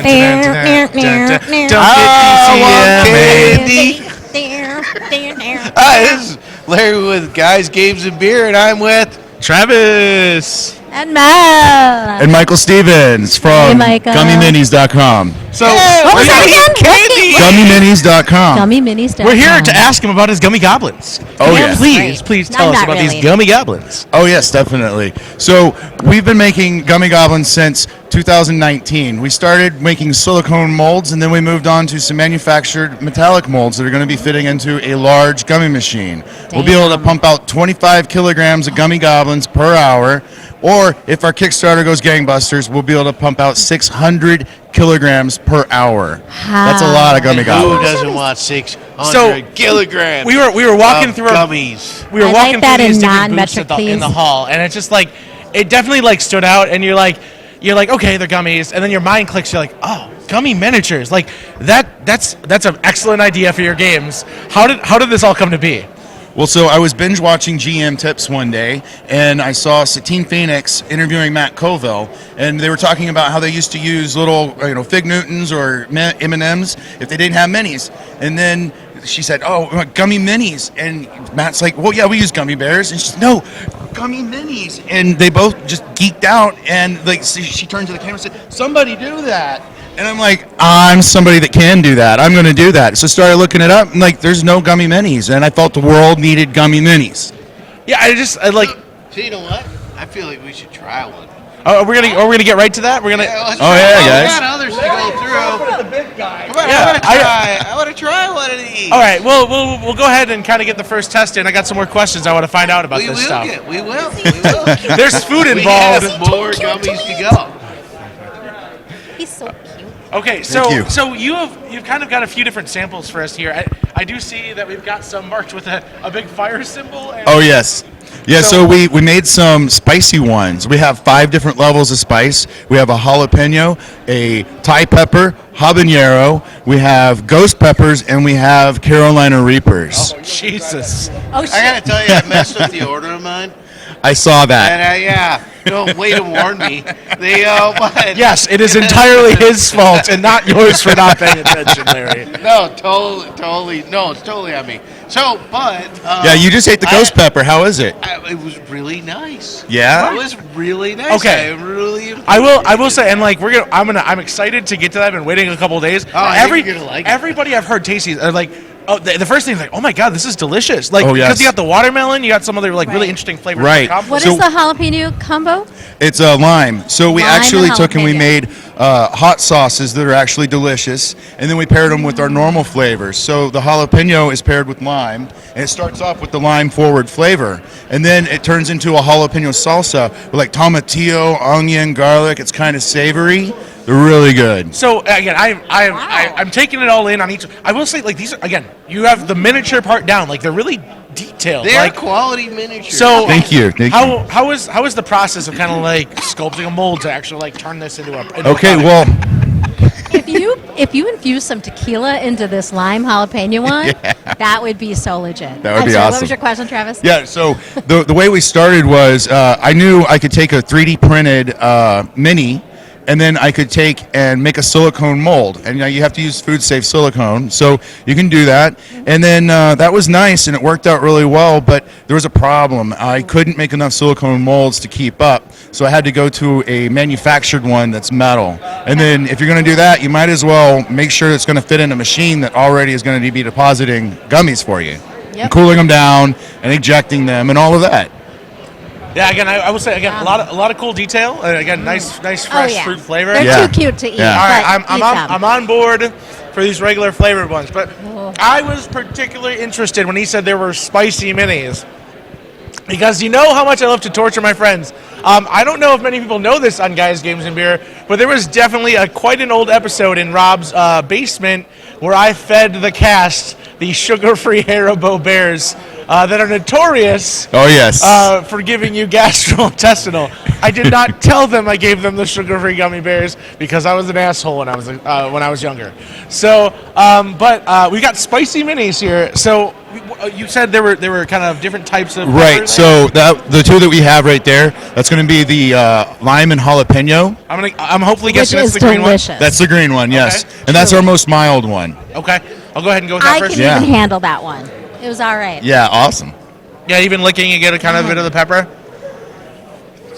candy. Hi, this is Larry with Guys, Games, and Beer, and I'm with Travis. And Mel. And Michael Stevens from GummyMinis.com. So What was that again? GummyMinis.com. GummyMinis.com. we're here to ask him about his Gummy Goblins. Oh, Can you yes. Please No, tell us not about really. these Gummy Goblins. Oh, yes, definitely. So we've been making Gummy Goblins since 2019. We started making silicone molds, and then we moved on to some manufactured metallic molds that are going to be fitting into a large gummy machine. We'll be able to pump out 25 kilograms of Gummy Goblins per hour, or if our Kickstarter goes gangbusters, we'll be able to pump out 600 kilograms per hour. That's a lot of Gummy Who Goblins. doesn't want 600 So, kilograms? We were walking of through gummies. We were I walking like that through these in different booths non-metric, in the please. hall, and it's just like it definitely like stood out, and you're like, okay, they're gummies, and then your mind clicks. You're like, oh, gummy miniatures, like that's an excellent idea for your games. How did this all come to be? Well, so I was binge watching GM Tips one day, and I saw Satine Phoenix interviewing Matt Colville, and they were talking about how they used to use little, Fig Newtons or M&Ms if they didn't have minis. And then she said, "Oh, gummy minis," and Matt's like, "Well, yeah, we use gummy bears," and she's, "No, gummy minis," and they both just geeked out, and like she turned to the camera and said, "Somebody do that." And I'm like, I'm somebody that can do that. I'm going to do that. So I started looking it up, and like, there's no gummy minis, and I felt the world needed gummy minis. Yeah, I like. So you know what? I feel like we should try one. Oh, we're gonna get right to that. We're gonna. Let's Oh, try yeah, one. guys. We got others to go through. The big guy. Come on, Yeah, I want to try one of these. All right, we'll go ahead and kind of get the first test in. I got some more questions I want to find out about We this will stuff. We will. There's food We involved. have more gummies to go. He's so cute. Okay, Thank you. so you've kind of got a few different samples for us here. I do see that we've got some marked with a big fire symbol. And Oh, yes. Yeah, so we made some spicy ones. We have 5 different levels of spice. We have a jalapeno, a Thai pepper, habanero, we have ghost peppers, and we have Carolina Reapers. Oh, Jesus. Oh, shit. I gotta tell you, I messed up the order of mine. I saw that. And way to warn me. But Yes, it is entirely his fault and not yours for not paying attention, Larry. no, totally, no, it's totally on me. So, but Yeah, you just ate the ghost pepper. How is it? It was really nice. Yeah? It was really nice. Okay. I will say, and like I'm excited to get to that. I've been waiting a couple of days. Oh, I think you're gonna like it. Everybody I've heard tasties are like, oh, the first thing is like, oh my god, this is delicious. Like, Oh, yes. because you got the watermelon, you got some other like really Right. interesting flavors. Right. What So- is the jalapeno combo? It's a lime. So we Lime actually and took and we jalapeno. made hot sauces that are actually delicious, and then we paired them with our normal flavors. So the jalapeno is paired with lime, and it starts off with the lime forward flavor, and then it turns into a jalapeno salsa with like tomatillo, onion, garlic. It's kind of savory. They're really good. So again, I'm taking it all in on each. I will say, like these are, again, you have the miniature part down. Like they're really detailed. They're like, quality miniatures. so Thank you. Thank you. how is the process of kind of like sculpting a mold to actually like turn this into a Okay, product? well, If you infuse some tequila into this lime jalapeno one, that would be so legit. That would I'm be sorry, What awesome. was your question, Travis? yeah, so the way we started was I knew I could take a 3D printed mini, and then I could take and make a silicone mold. And you have to use food safe silicone, so you can do that. And then that was nice, and it worked out really well, but there was a problem. I couldn't make enough silicone molds to keep up, so I had to go to a manufactured one that's metal. And then if you're going to do that, you might as well make sure it's going to fit in a machine that already is going to be depositing gummies for you. And cooling them down and ejecting them and all of that. Yeah, again, I will say again a lot of cool detail. Again, nice fresh fruit flavor. They're Yeah. too cute to eat. Yeah. All right, but eat them. I'm on board for these regular flavored ones, but I was particularly interested when he said there were spicy minis. Because you know how much I love to torture my friends. I don't know if many people know this on Guys, Games, and Beer, but there was definitely quite an old episode in Rob's basement where I fed the cast the sugar-free Haribo bears that are notorious Oh yes. for giving you gastrointestinal. I did not tell them I gave them the sugar-free gummy bears because I was an asshole when I was younger. So, but we got spicy minis here. So you said there were kind of different types of Right. peppers. So the two that we have right there, that's going to be the lime and jalapeno. I'm hopefully Which guessing that's is the green delicious. That's the green one, yes, Okay. and that's our most mild one. one. Okay, I'll go ahead and go with that I first. can Yeah. even handle that one. It was all right. Yeah, awesome. Yeah, even licking, you get a kind of bit of the pepper.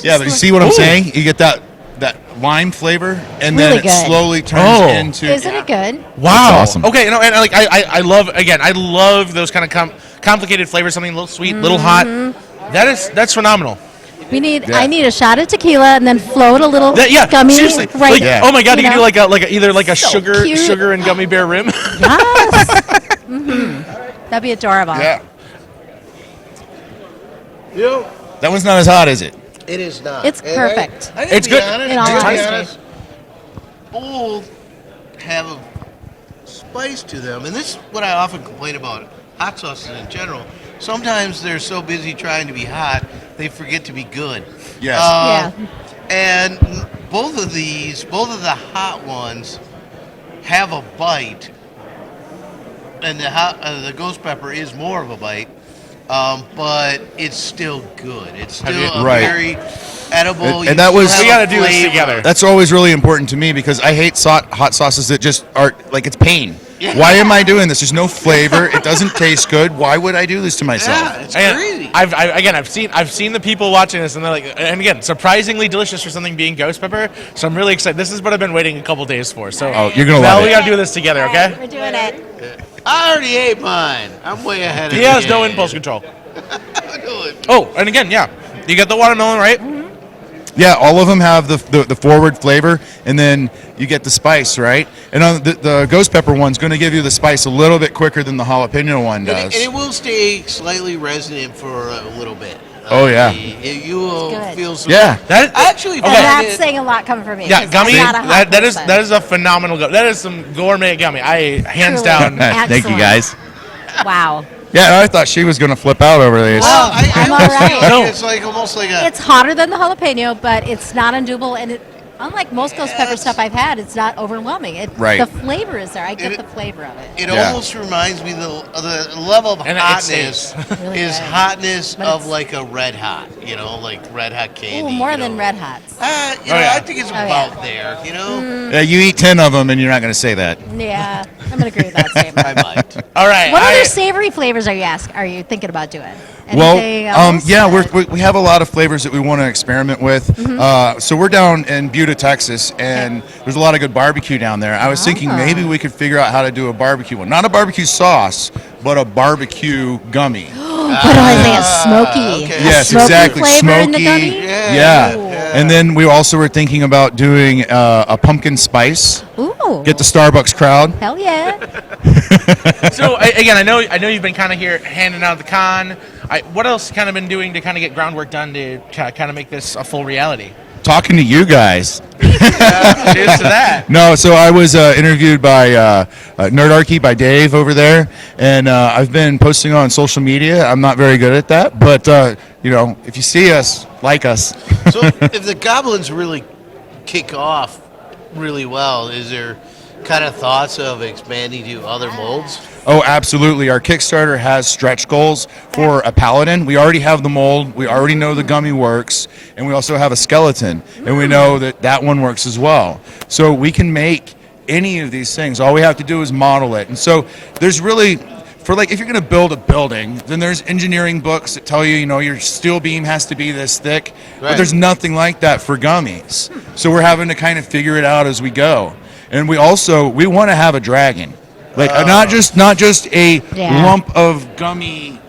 Yeah, but you see what I'm saying? You get that lime flavor, and Really then it good. slowly turns Oh. into. Isn't it good? Wow. awesome. Okay, and like I love those kind of complicated flavors. Something a little sweet, little hot. That's phenomenal. I need a shot of tequila and then float a little Yeah, gummy seriously. right. Like, Yeah. oh my god, you you can do know? like either like a So cute. sugar and gummy bear rim. Yes. That'd be adorable. Yeah. You That one's not as hot, is it? it is not. It's And perfect. I gotta It's be good. honest, In all to be honesty. honest, both have a spice to them, and this is what I often complain about hot sauces in general. Sometimes they're so busy trying to be hot, they forget to be good. Yes. Yeah. And both of the hot ones have a bite, and the ghost pepper is more of a bite, but it's still good. It's still a Right. very edible. And you that still was- have We a gotta do this flavor. together. That's always really important to me because I hate hot sauces that just are like it's pain. Yeah. Why am I doing this? There's no flavor. It doesn't taste good. Why would I do this to myself? Yeah, it's And crazy. I've seen the people watching this, and they're like, and again, surprisingly delicious for something being ghost pepper. So I'm really excited. This is what I've been waiting a couple days for. So Oh, you're gonna now love we it. gotta do this together, All okay? right, we're doing it. I already ate mine. I'm way ahead of He the has no game. impulse control. Do it. Oh, and again, yeah, you get the watermelon, right? Yeah, all of them have the forward flavor, and then you get the spice, right? And the ghost pepper one's going to give you the spice a little bit quicker than the jalapeno one And does. it will stay slightly resonant for a little bit. Oh, yeah. You will It's good. feel some. Yeah. That I actually And Okay. find that's it. saying a lot coming from me. yeah, 'cause gummy. I'm not a hot That is person. a phenomenal gummy. That is some gourmet gummy. I hands Truly. down. Thank you, Excellent. guys. Wow. Yeah, I thought she was going to flip out over this. Well, I I'm almost all right. feel like No. it's like almost like a. It's hotter than the jalapeno, but it's not undoable, and it. Unlike most ghost pepper stuff I've had, it's not overwhelming. Right. The flavor is there. I get It- the flavor of it. It Yeah. almost reminds me the level of And it hotness Really is good. hotness But of it's- like a red hot, like red hot candy. Ooh, more you than know. red hots. yeah. I think it's Oh, yeah. about there. You know, Yeah, you eat 10 of them, and you're not going to say that. Yeah, I'm gonna agree with that statement. I might. All right. What other savory flavors are you thinking about doing? Anything Well, else? yeah, we have a lot of flavors that we want to experiment with. Mm-hmm. So we're down in Buda, Texas, and there's a lot of good barbecue down there. I was thinking Ah. maybe we could figure out how to do a barbecue one. Not a barbecue sauce, but a barbecue gummy. But I think it's smoky. okay. A Yes, smoky exactly. Flavor in the Smoky. gummy? Yeah. Ooh. And then we also were thinking about doing a pumpkin spice. Ooh. Get the Starbucks crowd. Hell yeah. So again, I know you've been kind of here handing out the con. What else kind of been doing to kind of get groundwork done to kind of make this a full reality? Talking to you guys. Cheers to that. No, so I was interviewed by Nerdarchy by Dave over there, and I've been posting on social media. I'm not very good at that, but if you see us, like us. So if the goblins really kick off really well, is there kind of thoughts of expanding to other molds? Oh, absolutely. Our Kickstarter has stretch goals for a paladin. We already have the mold. We already know the gummy works, and we also have a skeleton, and we know that one works as well. So we can make any of these things. All we have to do is model it. And so there's really, for like, if you're going to build a building, then there's engineering books that tell you, your steel beam has to be this thick, but Right. there's nothing like that for gummies. So we're having to kind of figure it out as we go. And we want to have a dragon. Like not just a Yeah. lump of gummy,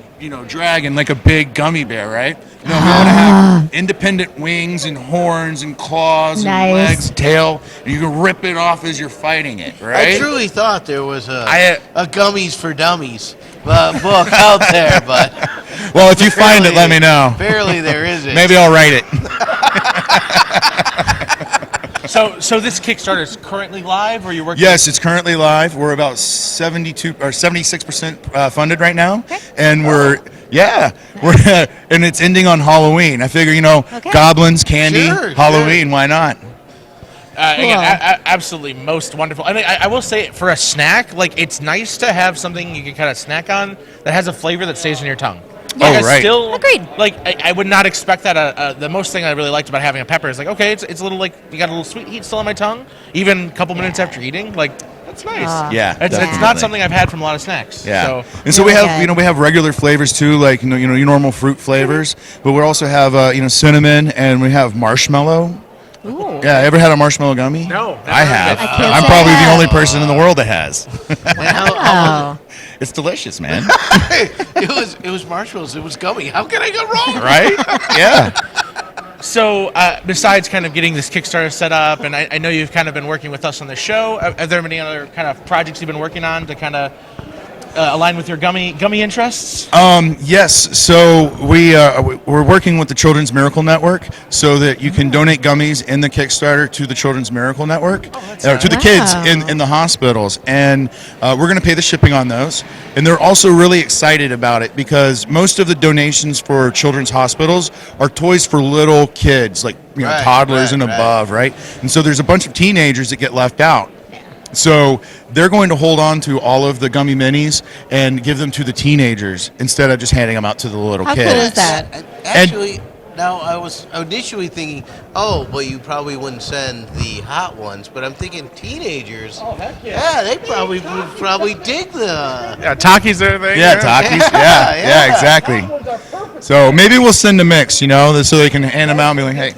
dragon, like a big gummy bear, right? No, we want to have independent wings and horns and claws Nice. and legs, tail, and you can rip it off as you're fighting it, I right? truly thought there was I- a Gummies for Dummies book out there, but Well, if you find it, let me know. Apparently there isn't. Maybe I'll write it. So this Kickstarter is currently live, or you're working? Yes, it's currently live. We're about 72 or 76% funded right now, and we're Yeah, and it's ending on Halloween. I figure, Okay. goblins, candy, Sure, Halloween. Why not? Again, Cool. absolutely most wonderful. I mean, I will say for a snack, like it's nice to have something you can kind of snack on that has a flavor that stays in your tongue. Oh, Like, I right. Still, Agreed. Like I would not expect that. The most thing I really liked about having a pepper is like, okay, it's a little like you got a little sweet heat still on my tongue, even a couple minutes after eating. Like that's nice. Yeah, It's definitely. not something I've had from a lot of snacks. Yeah, So, and so we Really have good. we have regular flavors too, like your normal fruit flavors, but we also have cinnamon and we have marshmallow. Ooh. Yeah, ever had a marshmallow gummy? No, never I have. I can't I'm say probably that. the only person in the world that has. Oh. It's delicious, man. It was marshmallows. It was gummy. How can I go wrong? Right? Yeah. So, besides kind of getting this Kickstarter set up, and I know you've kind of been working with us on the show, are there any other kind of projects you've been working on to kind of align with your gummy interests? Yes. So we're working with the Children's Miracle Network so that you can donate gummies in the Kickstarter to the Children's Miracle Network, to the kids in the hospitals, and we're going to pay the shipping on those. And they're also really excited about it because most of the donations for children's hospitals are toys for little kids, like Right, toddlers and right. above, right? And so there's a bunch of teenagers that get left out. So they're going to hold on to all of the gummy minis and give them to the teenagers instead of just handing them out to the little How cool kids. is that? Actually, now I was initially thinking, oh, well, you probably wouldn't send the hot ones, but I'm thinking teenagers. Oh, heck yeah. Yeah, they probably would probably dig the. Yeah, Takis are there. Yeah, Takis. Yeah, exactly. So maybe we'll send a mix, so they can hand them out and be like, hey.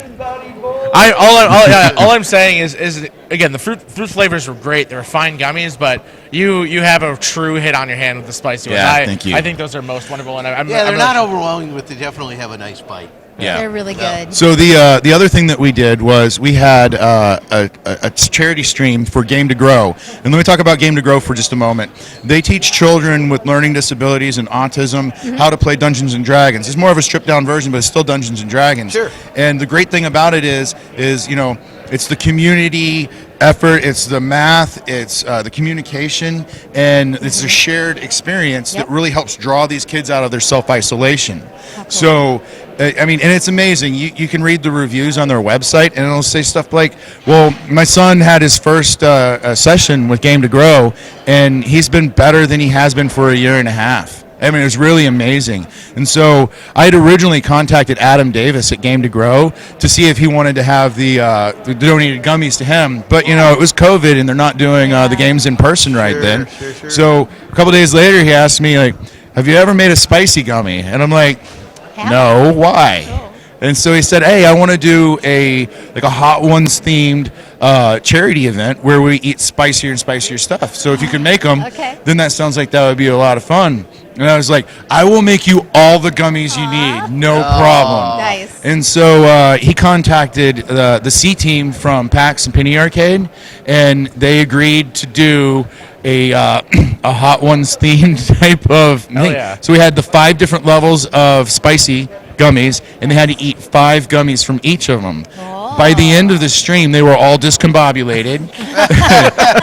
All I'm saying is again, the fruit flavors were great. They were fine gummies, but you have a true hit on your hand with the spicy ones. Yeah, thank you. I think those are most wonderful. And I'm Yeah, they're I'm not really- overwhelming, but they definitely have a nice bite. Yeah. They're really good. So the other thing that we did was we had a charity stream for Game to Grow, and let me talk about Game to Grow for just a moment. They teach children with learning disabilities and autism how to play Dungeons and Dragons. It's more of a stripped down version, but it's still Dungeons and Dragons. Sure. And the great thing about it is it's the community effort, it's the math, it's the communication, and it's a shared experience that really helps draw these kids out of their self-isolation. So, and it's amazing. You can read the reviews on their website, and it'll say stuff like, well, my son had his first session with Game to Grow, and he's been better than he has been for a year and a half. I mean, it was really amazing. And so I had originally contacted Adam Davis at Game to Grow to see if he wanted to have the donated gummies to him. But, it was COVID, and they're not doing the games in person right then. Sure. So a couple days later, he asked me, like, have you ever made a spicy gummy? And I'm like, no, why? And so he said, hey, I want to do a Hot Ones themed charity event where we eat spicier and spicier stuff. So if you can make them, then that sounds like that would be a lot of fun. And I was like, I will make you all the gummies you need, no problem. Nice. And so he contacted the C team from PAX and Penny Arcade, and they agreed to do a Hot Ones themed type of thing. yeah. So we had the 5 different levels of spicy gummies, and they had to eat 5 gummies from each of them. By the end of the stream, they were all discombobulated.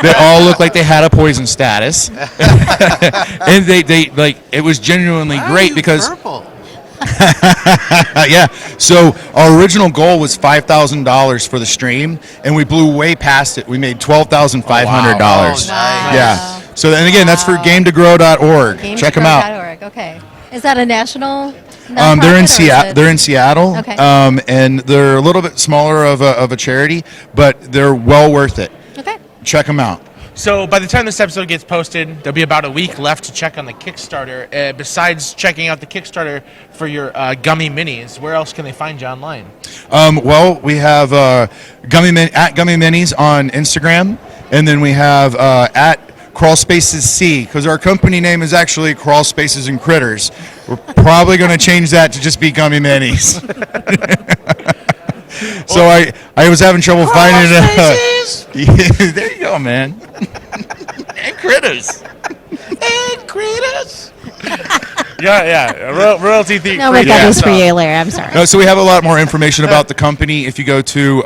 They all looked like they had a poison status, and they like it was genuinely Why are great you because purple? yeah. So our original goal was $5,000 for the stream, and we blew way past it. We made $12,500. Oh, nice. Yeah. So and again, that's for GameToGrow.org. Check them out. GameToGrow.org. Okay. Is that a national? They're in nonprofit, or is Seattle. it- They're in Seattle. Okay. And they're a little bit smaller of a charity, but they're well worth it. Okay. Check them out. So by the time this episode gets posted, there'll be about a week left to check on the Kickstarter. Besides checking out the Kickstarter for your gummy minis, where else can they find you online? Well, we have at Gummy Minis on Instagram, and then we have at Crawl Spaces C, because our company name is actually Crawl Spaces and Critters. We're probably going to change that to just be Gummy Minis. So I was having trouble finding it. There you go, man. And Critters. And Kratos. Yeah. Royalty thief. No, we got this for you later. I'm sorry. No, so we have a lot more information about the company if you go to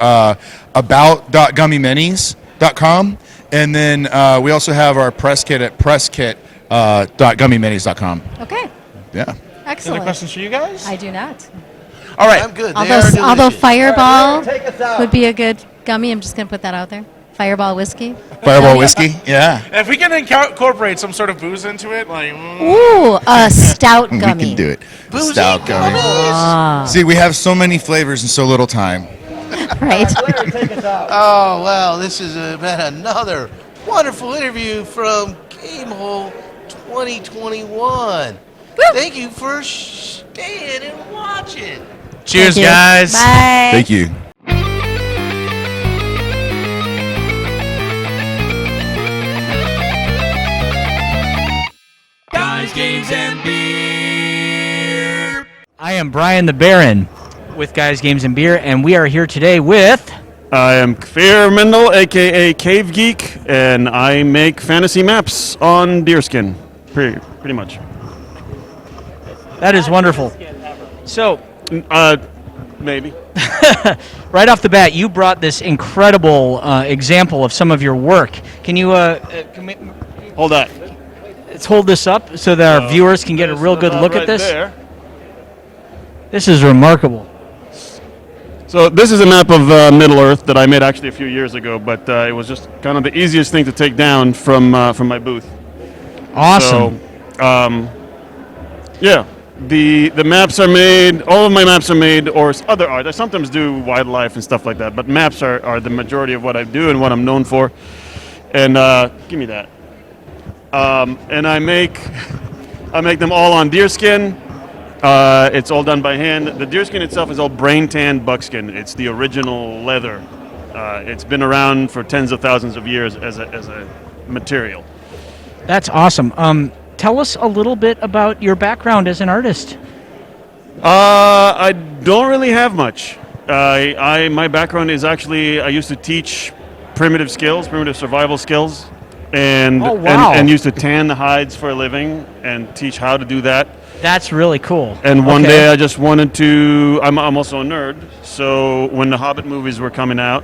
about.gummyminis.com. And then we also have our press kit at presskit.gummyminis.com. Okay. Yeah. Excellent. Any questions for you guys? I do not. All right. I'm good. Although Fireball would be a good gummy, I'm just going to put that out there. Fireball whiskey. Fireball whiskey, yeah. If we can incorporate some sort of booze into it, like Ooh, a stout gummy. We can do it. Boozy Stout gummy. Ah, See, we have so many flavors in so little time. right. Oh, well, this has been another wonderful interview from GameHole 2021. Thank you for staying and watching. cheers, Thank you. guys. Bye. Thank you. Guys, Games, and Beer. I am Brian the Baron with Guys, Games, and Beer, and we are here today with... I am Kfir Mendel, aka Cave Geek, and I make fantasy maps on deerskin, pretty much. That is wonderful. So, Maybe. right off the bat, you brought this incredible example of some of your work. Can you Hold that. let's hold this up so that our viewers can get a real good look at this? There. This is remarkable. So this is a map of Middle Earth that I made actually a few years ago, but it was just kind of the easiest thing to take down from my booth. Awesome. So, yeah, the maps are made. All of my maps are made, or other art. I sometimes do wildlife and stuff like that, but maps are the majority of what I do and what I'm known for. And give me that. And I make them all on deerskin. It's all done by hand. The deerskin itself is all brain tanned buckskin. It's the original leather. It's been around for tens of thousands of years as a material. That's awesome. Tell us a little bit about your background as an artist. I don't really have much. My background is actually I used to teach primitive survival skills, and Oh, wow. and used to tan the hides for a living and teach how to do that. That's really cool. And one Okay. day I just wanted to. I'm also a nerd, so when the Hobbit movies were coming out,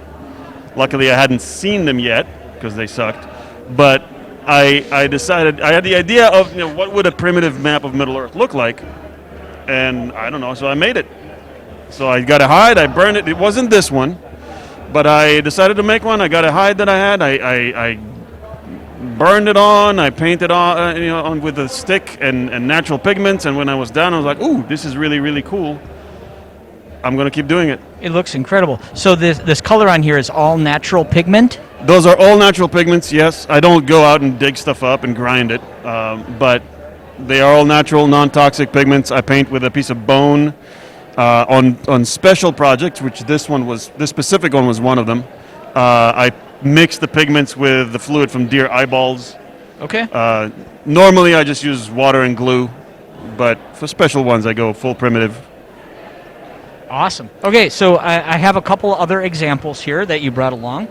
luckily I hadn't seen them yet because they sucked. But I decided I had the idea of what would a primitive map of Middle Earth look like, and I don't know, so I made it. So I got a hide, I burned it. It wasn't this one, but I decided to make one. I got a hide that I had. I burned it on. I painted on with a stick and natural pigments. And when I was done, I was like, "Ooh, this is really, really cool. I'm gonna keep doing it." It looks incredible. So this color on here is all natural pigment? Those are all natural pigments. Yes, I don't go out and dig stuff up and grind it, but they are all natural, non-toxic pigments. I paint with a piece of bone on special projects, which this specific one was one of them. I mix the pigments with the fluid from deer eyeballs. Okay. Normally I just use water and glue, but for special ones I go full primitive. Awesome. Okay, so I have a couple other examples here that you brought along.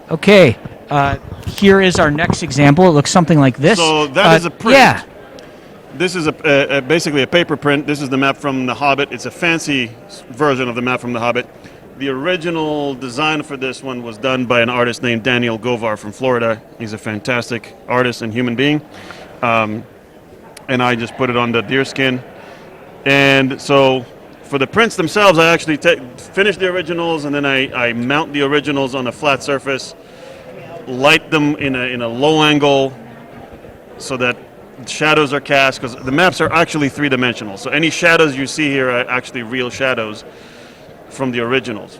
Okay, here is our next example. It looks something like this. So that is a print. Yeah. This is basically a paper print. This is the map from The Hobbit. It's a fancy version of the map from The Hobbit. The original design for this one was done by an artist named Daniel Govar from Florida. He's a fantastic artist and human being. And I just put it on the deerskin. And so for the prints themselves, I actually finish the originals, and then I mount the originals on a flat surface, light them in a low angle so that shadows are cast, because the maps are actually three-dimensional. So any shadows you see here are actually real shadows from the originals.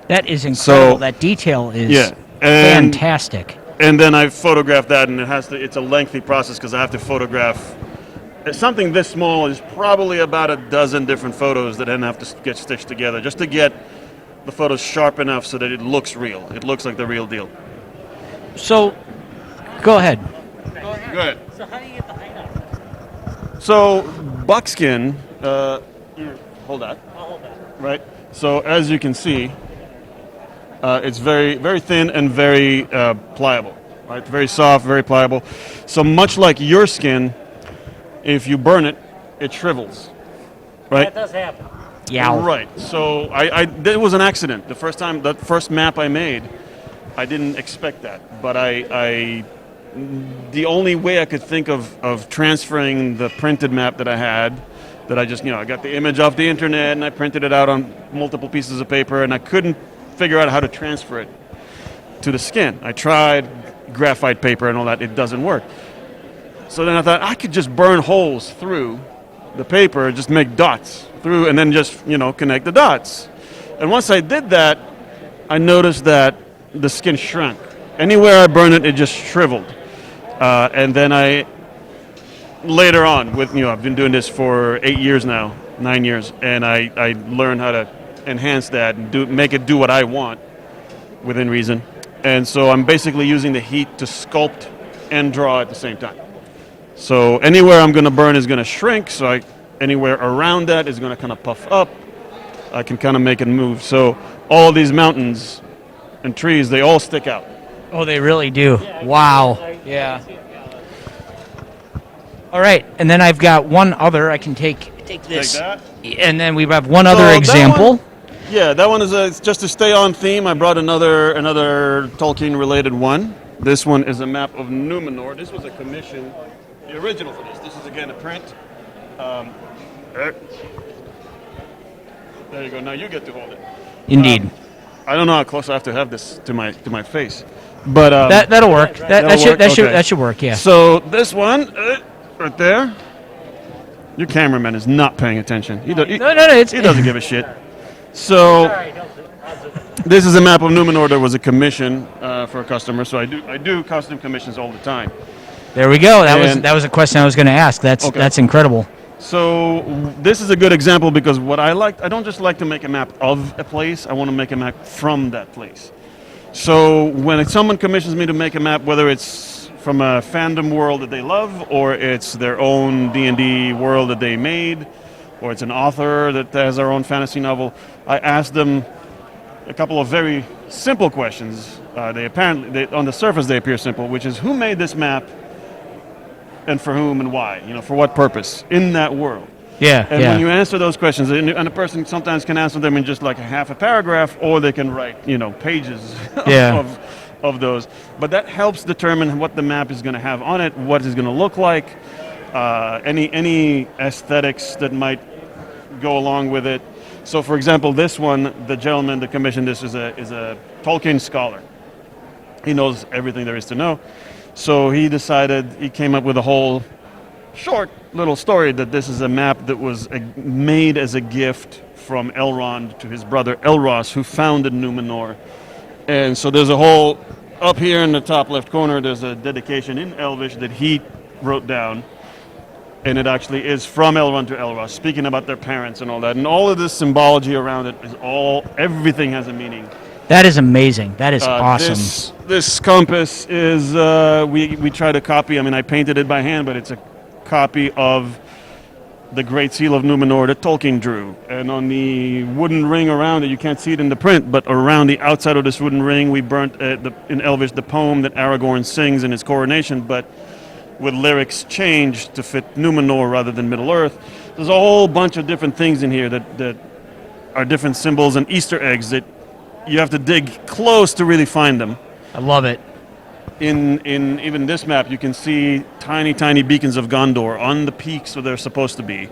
That is incredible. So- That detail is And fantastic. and then I photograph that, and it's a lengthy process because I have to photograph something this small. Is probably about a dozen different photos that then have to get stitched together just to get the photos sharp enough so that it looks real. It looks like the real deal. So, go ahead. Good. So how do you get the hide out? So buckskin. Hold that. I'll hold that. Right. So as you can see, it's very, very thin and very pliable. Right. Very soft, very pliable. So much like your skin, if you burn it, it shrivels. Right. That does happen. Yeah. Right. So it was an accident. The first map I made, I didn't expect that, but I the only way I could think of transferring the printed map that I had, that I just, I got the image off the internet and I printed it out on multiple pieces of paper, and I couldn't figure out how to transfer it to the skin. I tried graphite paper and all that, it doesn't work. So then I thought I could just burn holes through the paper, just make dots through, and then just, connect the dots. And once I did that, I noticed that the skin shrunk. Anywhere I burned it, it just shriveled. And then later on, I've been doing this for 8 years now, 9 years, and I learned how to enhance that and make it do what I want within reason. And so I'm basically using the heat to sculpt and draw at the same time. So anywhere I'm going to burn is going to shrink, so anywhere around that is going to kind of puff up. I can kind of make it move. So all these mountains and trees, they all stick out. Oh, they really do. Wow. Yeah. All right, and then I've got one other. I can take this. Take that. And then we have one other that example. That one is just to stay on theme. I brought another Tolkien-related one. This one is a map of Numenor. This was a commission, the original for this. This is, again, a print. There you go. Now you get to hold it. Indeed. I don't know how close I have to have this to my face, but that'll work. That should work. Yeah. So this one, right there. Your cameraman is not paying attention. He doesn't give a shit. So this is a map of Numenor. There was a commission for a customer, so I do custom commissions all the time. There we go. That was a question I was going to ask. That's incredible. So this is a good example because I don't just like to make a map of a place. I want to make a map from that place. So when someone commissions me to make a map, whether it's from a fandom world that they love, or it's their own D&D world that they made, or it's an author that has their own fantasy novel, I ask them a couple of very simple questions. On the surface, they appear simple, which is who made this map, and for whom and why? For what purpose in that world? Yeah. And when you answer those questions, and a person sometimes can answer them in just like a half a paragraph, or they can write, pages of those. But that helps determine what the map is going to have on it, what it's going to look like, any aesthetics that might go along with it. So, for example, this one, the gentleman that commissioned this is a Tolkien scholar. He knows everything there is to know. So he came up with a whole short little story that this is a map that was made as a gift from Elrond to his brother Elros, who founded Numenor. And so there's a whole, up here in the top left corner, there's a dedication in Elvish that he wrote down. And it actually is from Elrond to Elros, speaking about their parents and all that. And all of this symbology around it is everything has a meaning. That is amazing. That is awesome. This compass is, we try to copy, I painted it by hand, but it's a copy of the Great Seal of Numenor that Tolkien drew. And on the wooden ring around it, you can't see it in the print, but around the outside of this wooden ring, we burnt, in Elvish, the poem that Aragorn sings in his coronation, but with lyrics changed to fit Numenor rather than Middle-earth. There's a whole bunch of different things in here that are different symbols and Easter eggs that you have to dig close to really find them. I love it. In even this map, you can see tiny, tiny beacons of Gondor on the peaks where they're supposed to be,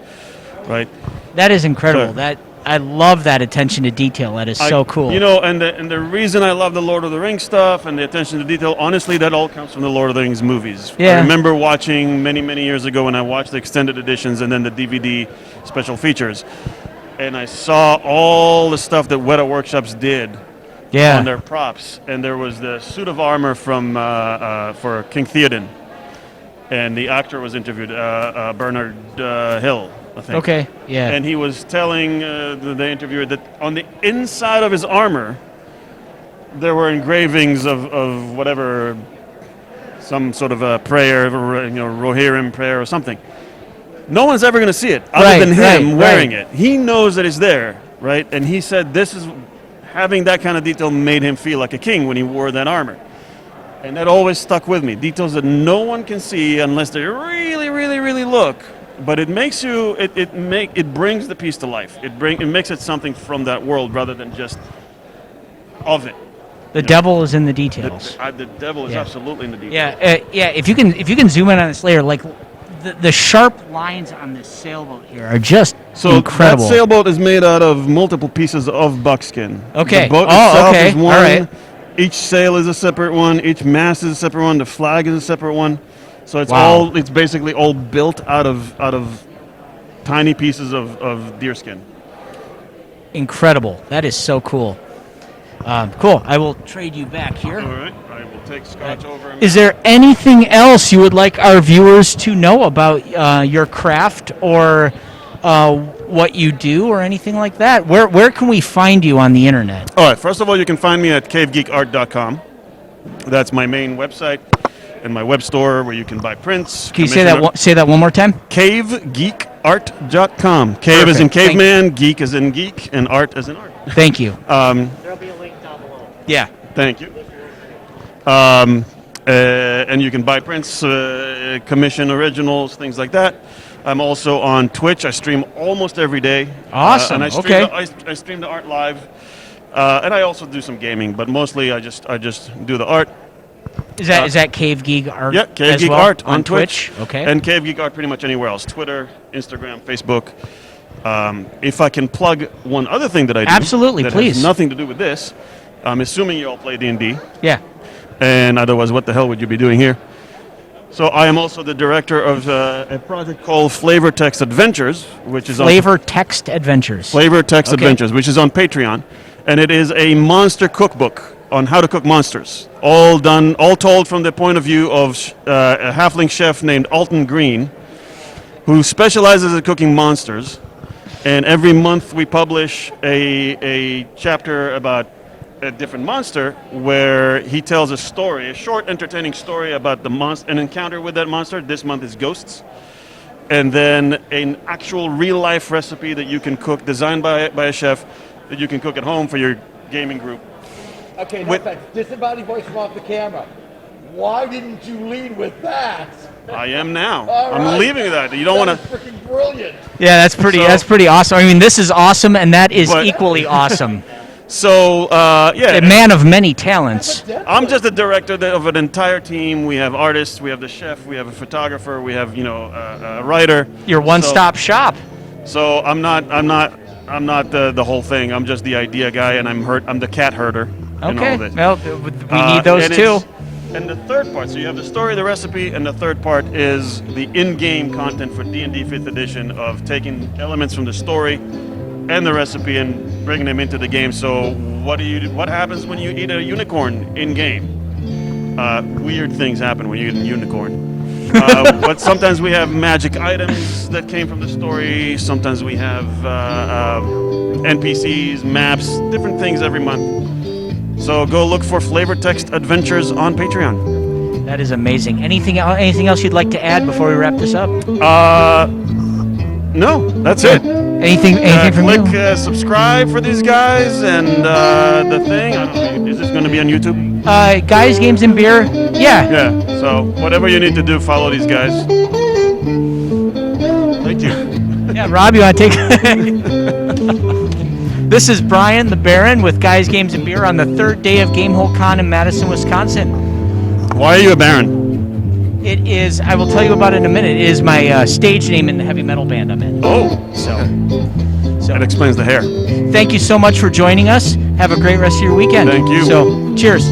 right? That is incredible. So, I love that attention to detail. That is so cool. And the reason I love the Lord of the Rings stuff and the attention to detail, honestly, that all comes from the Lord of the Rings movies. Yeah. I remember watching many, many years ago when I watched the extended editions and then the DVD special features, and I saw all the stuff that Weta Workshops did on their props. And there was the suit of armor for King Theoden, and the actor was interviewed, Bernard Hill, I think. Okay, yeah. And he was telling the interviewer that on the inside of his armor, there were engravings of whatever, some sort of a prayer, Rohirrim prayer or something. No one's ever going to see it other than him wearing it. He knows that it's there, right? And he said having that kind of detail made him feel like a king when he wore that armor. And that always stuck with me. Details that no one can see unless they really, really, really look. But it makes you, it brings the piece to life. It makes it something from that world rather than just of it. The devil is in the details. The devil is Yeah. absolutely in the details. Yeah. If you can zoom in on this layer, like the sharp lines on this sailboat here are just So incredible. that sailboat is made out of multiple pieces of buckskin. Okay. The boat Oh, itself okay. is one. All right. Each sail is a separate one. Each mast is a separate one. The flag is a separate one. So it's Wow. it's basically all built out of tiny pieces of deerskin. Incredible. That is so cool. Cool. I will trade you back here. All right. I will take Scotch over. Is there anything else you would like our viewers to know about your craft or what you do or anything like that? Where can we find you on the internet? All right. First of all, you can find me at cavegeekart.com. That's my main website and my web store where you can buy prints. Can you say that one more time? CaveGeekArt.com. Cave is in caveman, geek is in geek, and art is in art. Thank you. There'll be a link down below. Yeah. Thank you. And you can buy prints, commission originals, things like that. I'm also on Twitch. I stream almost every day. Awesome. And I stream the art live. And I also do some gaming, but mostly I just do the art. Is that Cave Geek Art? Yeah, Cave as Geek well? Art on Twitch. Okay. And Cave Geek Art pretty much anywhere else. Twitter, Instagram, Facebook. If I can plug one other thing that I do. Absolutely, that please. has nothing to do with this. I'm assuming you all play D&D. Yeah. And otherwise, what the hell would you be doing here? So I am also the director of a project called Flavor Text Adventures, which is Flavor Text Adventures. Flavor Text Okay. Adventures, which is on Patreon, and it is a monster cookbook on how to cook monsters, all told from the point of view of a halfling chef named Alton Green, who specializes in cooking monsters. And every month we publish a chapter about a different monster where he tells a story, a short, entertaining story about an encounter with that monster. This month is ghosts. And then an actual real-life recipe that you can cook, designed by a chef, that you can cook at home for your gaming group. Okay, no With- offense. Disembodied voice from off the camera. Why didn't you lead with that? I am now. All I'm right. leaving that. You don't want to... Freaking brilliant. Yeah, that's pretty awesome. I mean, this is awesome, and that is But- equally awesome. So, yeah. A man of many talents. I'm just the director of an entire team. We have artists, we have the chef, we have a photographer, we have a writer. Your one-stop shop. So I'm not the whole thing. I'm just the idea guy, and I'm the cat herder. In all Okay. of it. Well, we need those and too. And the third part, so you have the story, the recipe, and the third part is the in-game content for D&D 5th edition of taking elements from the story and the recipe and bringing them into the game. So what happens when you eat a unicorn in-game? Weird things happen when you eat a unicorn. But sometimes we have magic items that came from the story. Sometimes we have NPCs, maps, different things every month. So go look for Flavor Text Adventures on Patreon. That is amazing. Anything else you'd like to add before we wrap this up? No, that's it. Anything from click you? subscribe for these guys and the thing. I don't know, is this going to be on YouTube? Guys, Games, and Beer. Yeah. Yeah. So whatever you need to do, follow these guys. Thank you. Yeah, Rob, you want to take... This is Brian the Baron with Guys, Games, and Beer on the third day of GameHole Con in Madison, Wisconsin. Why are you a Baron? It is, I will tell you about it in a minute, it is my stage name in the heavy metal band I'm in. Oh, So that explains the hair. thank you so much for joining us. Have a great rest of your weekend. Thank you. So, cheers.